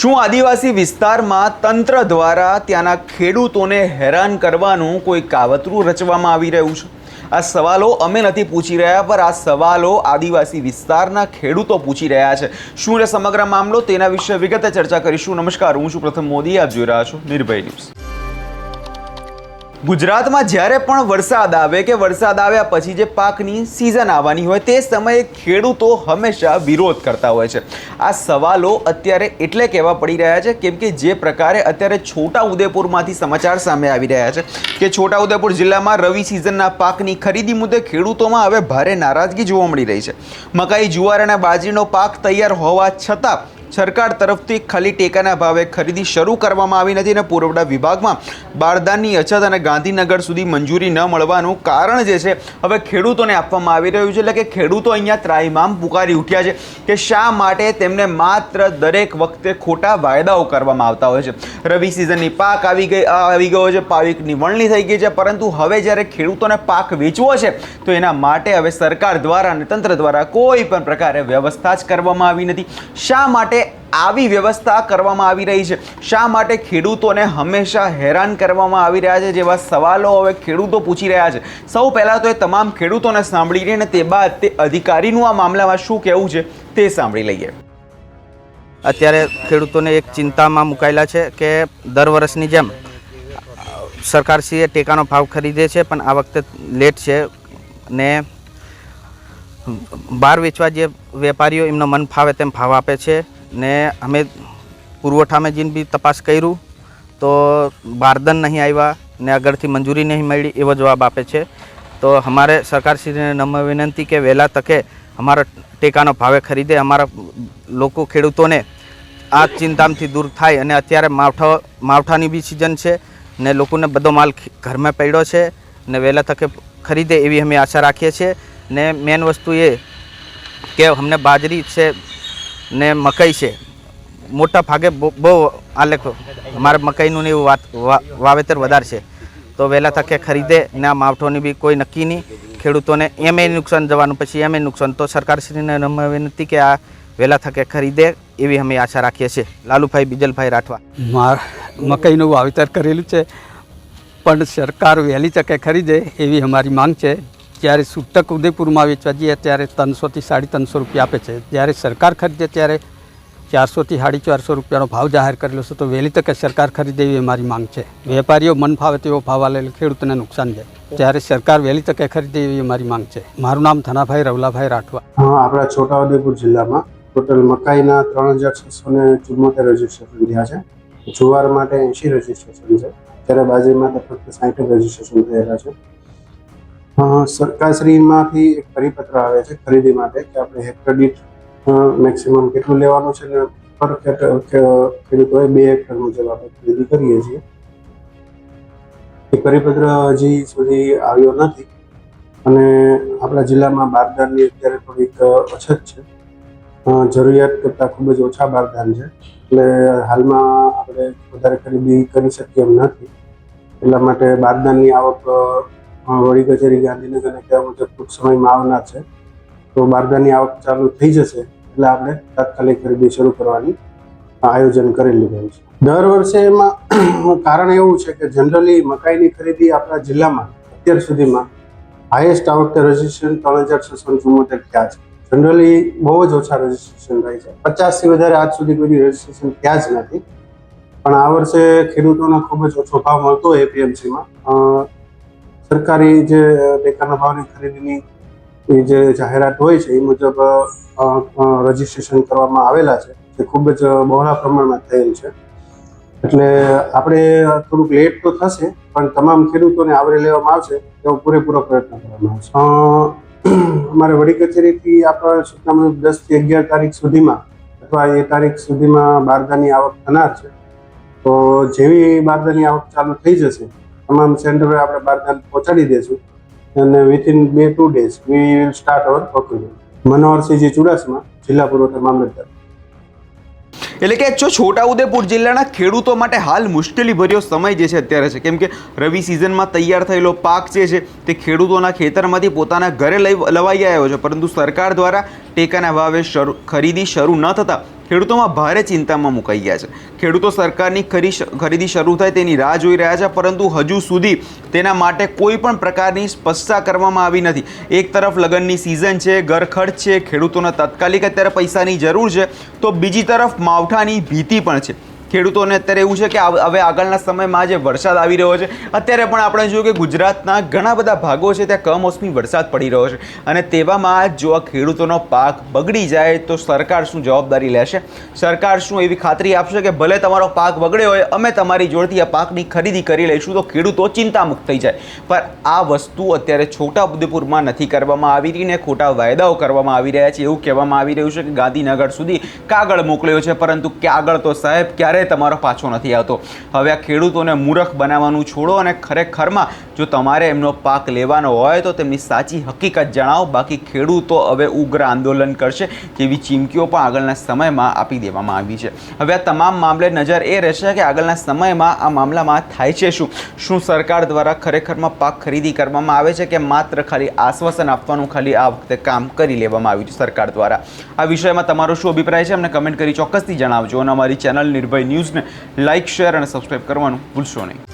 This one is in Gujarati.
શું આદિવાસી વિસ્તારમાં તંત્ર દ્વારા ત્યાંના ખેડૂતોને હેરાન કરવાનું કોઈ કાવતરું રચવામાં આવી રહ્યું છે? આ સવાલો અમે નથી પૂછી રહ્યા, પર આ સવાલો આદિવાસી વિસ્તારના ખેડૂતો પૂછી રહ્યા છે. શું છે સમગ્ર મામલો, તેના વિશે વિગતે ચર્ચા કરીશું. નમસ્કાર, હું છું પ્રથમ મોદી, આપ જોઈ રહ્યા છો નિર્ભય ન્યૂઝ. ગુજરાતમાં જ્યારે પણ વરસાદ આવે કે વરસાદ આવ્યા પછી જે પાકની સિઝન આવવાની હોય તે સમયે ખેડૂતો હંમેશા વિરોધ કરતા હોય છે. આ સવાલો અત્યારે એટલે કહેવા પડી રહ્યા છે કેમ કે જે પ્રકારે અત્યારે છોટાઉદેપુરમાંથી સમાચાર સામે આવી રહ્યા છે કે છોટાઉદેપુર જિલ્લામાં રવિ સિઝનના પાકની ખરીદી મુદ્દે ખેડૂતોમાં હવે ભારે નારાજગી જોવા મળી રહી છે. મકાઈ, જુવાર અને બાજરીનો પાક તૈયાર હોવા છતાં સરકાર તરફથી ખાલી ટેકાના ભાવે ખરીદી શરૂ કરવામાં આવી નથી અને પુરવઠા વિભાગમાં બારદાનની અછત અને ગાંધીનગર સુધી મંજૂરી ન મળવાનું કારણ જે છે હવે ખેડૂતોને આપવામાં આવી રહ્યું છે. એટલે કે ખેડૂતો અહીંયા ત્રાહિમામ પુકારી ઉઠ્યા છે કે શા માટે તેમને માત્ર દરેક વખતે ખોટા વાયદાઓ કરવામાં આવતા હોય છે. રવિ સિઝનની પાક આવી ગયો છે, પાકની વણણી થઈ ગઈ છે, પરંતુ હવે જ્યારે ખેડૂતોને પાક વેચવો છે તો એના માટે હવે સરકાર દ્વારા અને તંત્ર દ્વારા કોઈ પણ પ્રકારે વ્યવસ્થા જ કરવામાં આવી નથી. શા માટે આવી વ્યવસ્થા કરવામાં આવી રહી છે? શા માટે ખેડૂતોને હંમેશા હેરાન કરવામાં આવી રહ્યા છે? જેવા સવાલો હવે ખેડૂતો પૂછી રહ્યા છે. સૌ પહેલાં તો એ તમામ ખેડૂતોને સાંભળી લઈએ અને તે બાદ તે અધિકારીનું આ મામલામાં શું કહેવું છે તે સાંભળી લઈએ. અત્યારે ખેડૂતોને એક ચિંતામાં મુકાયેલા છે કે દર વર્ષની જેમ સરકારશ્રીએ ટેકાનો ભાવ ખરીદે છે, પણ આ વખતે લેટ છે ને બહાર વેચવા જે વેપારીઓ એમનો મન ફાવે તેમ ભાવ આપે છે ને અમે પુરવઠામાં જઈને બી તપાસ કર્યું તો બારદાન નહીં આવ્યા ને આગળથી મંજૂરી નહીં મળી એવો જવાબ આપે છે. તો અમારે સરકારશ્રીને નમ્ર વિનંતી કે વહેલા તકે અમારા ટેકાનો ભાવે ખરીદે, અમારા લોકો ખેડૂતોને આ ચિંતામાંથી દૂર થાય. અને અત્યારે માવઠાની બી સિઝન છે ને લોકોને બધો માલ ઘરમાં પડ્યો છે ને વહેલા તકે ખરીદે એવી અમે આશા રાખીએ છીએ. ને મેન વસ્તુ એ કે અમને બાજરી છે ને મકાઈ છે, મોટા ભાગે બહુ આલેખ અમારે મકાઈનું ને એવું વાવેતર વધારે છે, તો વહેલા તકે ખરીદે ને આ માવઠોની બી કોઈ નક્કી નહીં. ખેડૂતોને એમે નુકસાન જવાનું, પછી એમે નુકસાન, તો સરકારશ્રીને નમ્ર વિનંતી કે આ વહેલા તકે ખરીદે એવી અમે આશા રાખીએ છીએ. લાલુભાઈ બીજલભાઈ રાઠવા. મકાઈનું વાવેતર કરેલું છે પણ સરકાર વહેલી તકે ખરીદે એવી અમારી માંગ છે. જ્યારે છૂટક ઉદયપુરમાં વેચવા જઈએ ત્યારે 300 થી 350 રૂપિયા આપે છે, જ્યારે સરકાર ખરીદે ત્યારે 400 થી 450 રૂપિયાનો ભાવ જાહેર કરેલો છે. તો વહેલી તકે સરકાર ખરીદે એવી અમારી માંગ છે. વેપારીઓ મન ફાવે તેવો ભાવ આલે ખેડૂતોને નુકસાન જાય, ત્યારે સરકાર વહેલી તકે ખરીદે એવી અમારી માંગ છે. મારું નામ ધનાભાઈ રવલાભાઈ રાઠવા. આપણા છોટાઉદેપુર જિલ્લામાં ટોટલ મકાઈના 3674 રજીસ્ટ્રેશન થયા છે. જુવાર માટે 80 રજીસ્ટ્રેશન છે, ત્યારે બાજરી માટે ફક્ત 60 રજીસ્ટ્રેશન થયેલા છે. સરકારશ્રીમાંથી એક પરિપત્ર આવે છે ખરીદી માટે કે આપણે હેક્ટર દીઠ મેક્સિમમ કેટલું લેવાનું છે ને પર ખેડૂતોએ 2 હેક્ટર મુજબ આપણે ખરીદી કરીએ છીએ. એ પરિપત્ર હજી સુધી આવ્યો નથી અને આપણા જિલ્લામાં બારદાનની અત્યારે થોડીક અછત છે. જરૂરિયાત કરતાં ખૂબ જ ઓછા બારદાન છે, એટલે હાલમાં આપણે વધારે ખરીદી કરી શકીએ એમ નથી. એટલા માટે બારદાનની આવક વડી કચેરી ગાંધીનગરને કહેવા મુજબ ટૂંક સમયમાં આવનાર છે. તો બારદાનની આવક ચાલુ થઈ જશે એટલે આપણે તાત્કાલિક ખરીદી શરૂ કરવાની આયોજન કરી લીધેલું છે. દર વર્ષે એમાં કારણ એવું છે કે જનરલી મકાઈની ખરીદી આપણા જિલ્લામાં અત્યાર સુધીમાં હાઈએસ્ટ આ વખતે રજીસ્ટ્રેશન 3674 થયા છે. જનરલી બહુ જ ઓછા રજીસ્ટ્રેશન થાય છે, 50થી વધારે આજ સુધી કોઈ રજીસ્ટ્રેશન થયા જ નથી. પણ આ વર્ષે ખેડૂતોને ખૂબ જ ઓછો ભાવ મળતો હોય એપીએમસીમાં. સરકારી જે ટેકાના ભાવની ખરીદીની જે જાહેરાત હોય છે એ મુજબ રજીસ્ટ્રેશન કરવામાં આવેલા છે, જે ખૂબ જ બહોળા પ્રમાણમાં થયેલ છે. એટલે આપણે થોડુંક લેટ તો થશે પણ તમામ ખેડૂતોને આવરી લેવામાં આવશે એવો પૂરેપૂરો પ્રયત્ન કરવામાં આવશે. અમારે વડી કચેરીથી આપણા સૂચના મુજબ 10 થી 11 તારીખ સુધીમાં અથવા એ તારીખ સુધીમાં બારદાનની આવક થનાર છે. તો જેવી બારદાનની આવક ચાલુ થઈ જશે તમામ સેન્ટરોએ આપણે બારદાન પહોંચાડી દઈશું અને within 2-2 days we will start our procurement. Manoharsinhji Chudasama, જિલ્લા પુરવઠા મામલતદાર. એટલે કે છોટાઉદેપુર જિલ્લાના ખેડૂતો માટે હાલ મુશ્કેલી ભર્યો સમય જે છે અત્યારે છે, કેમ કે રવિ સિઝનમાં તૈયાર થયેલો પાક જે છે તે ખેડૂતોના ખેતરમાંથી પોતાના ઘરે લવાઈ આવ્યો છે, પરંતુ સરકાર દ્વારા ટેકાના ભાવે ખરીદી શરૂ ન થતાં ખેડૂતોમાં ભારે ચિંતામાં મુકાઈ ગયા છે. ખેડૂતો સરકારની ખરીદી શરૂ થાય તેની રાહ જોઈ રહ્યા છે, પરંતુ હજુ સુધી તેના માટે કોઈ પણ પ્રકારની સ્પષ્ટતા કરવામાં આવી નથી. એક તરફ લગ્નની સિઝન છે, ઘર ખર્ચ છે, ખેડૂતોને તાત્કાલિક અત્યારે પૈસાની જરૂર છે, તો બીજી તરફ માવઠાની ભીતિ પણ છે. ખેડૂતોને અત્યારે એવું છે કે હવે આગળના સમયમાં જે વરસાદ આવી રહ્યો છે, અત્યારે પણ આપણે જોયું કે ગુજરાતના ઘણા બધા ભાગો છે ત્યાં કમોસમી વરસાદ પડી રહ્યો છે, અને તેવામાં જો આ ખેડૂતોનો પાક બગડી જાય તો સરકાર શું જવાબદારી લેશે? સરકાર શું એવી ખાતરી આપશે કે ભલે તમારો પાક બગડ્યો હોય, અમે તમારી જોડેથી આ પાકની ખરીદી કરી લઈશું, તો ખેડૂતો ચિંતામુક્ત થઈ જાય? પણ આ વસ્તુ અત્યારે છોટાઉદેપુરમાં નથી કરવામાં આવી રહી ને ખોટા વાયદાઓ કરવામાં આવી રહ્યા છે. એવું કહેવામાં આવી રહ્યું છે કે ગાંધીનગર સુધી કાગળ મોકલ્યો છે, પરંતુ કાગળ તો સાહેબ ક્યારે તમારો પાછો નથી આવતો. હવે આ ખેડૂતોને મૂર્ખ બનાવવાનું છોડો અને ખરેખરમાં જો તમારે એમનો પાક લેવાનો હોય તો તેમની સાચી હકીકત જણાવો. બાકી ખેડૂતો હવે ઉગ્ર આંદોલન કરશે જેવી ચીમકીઓ પણ આગળના સમયમાં આપી દેવામાં આવી છે. હવે આ તમામ મામલે નજર એ રહેશે કે આગળના સમયમાં આ મામલામાં થાય છે શું સરકાર દ્વારા ખરેખરમાં પાક ખરીદી કરવામાં આવે છે કે માત્ર ખાલી આશ્વાસન આપવાનું ખાલી આ વખતે કામ કરી લેવામાં આવ્યું છે સરકાર દ્વારા? આ વિષયમાં તમારો શું અભિપ્રાય છે અમને કમેન્ટ કરી ચોક્કસથી જણાવજો, અને અમારી ચેનલ નિર્ભય ન્યૂઝને લાઇક, શેર અને સબસ્ક્રાઇબ કરવાનું ભૂલશો નહીં.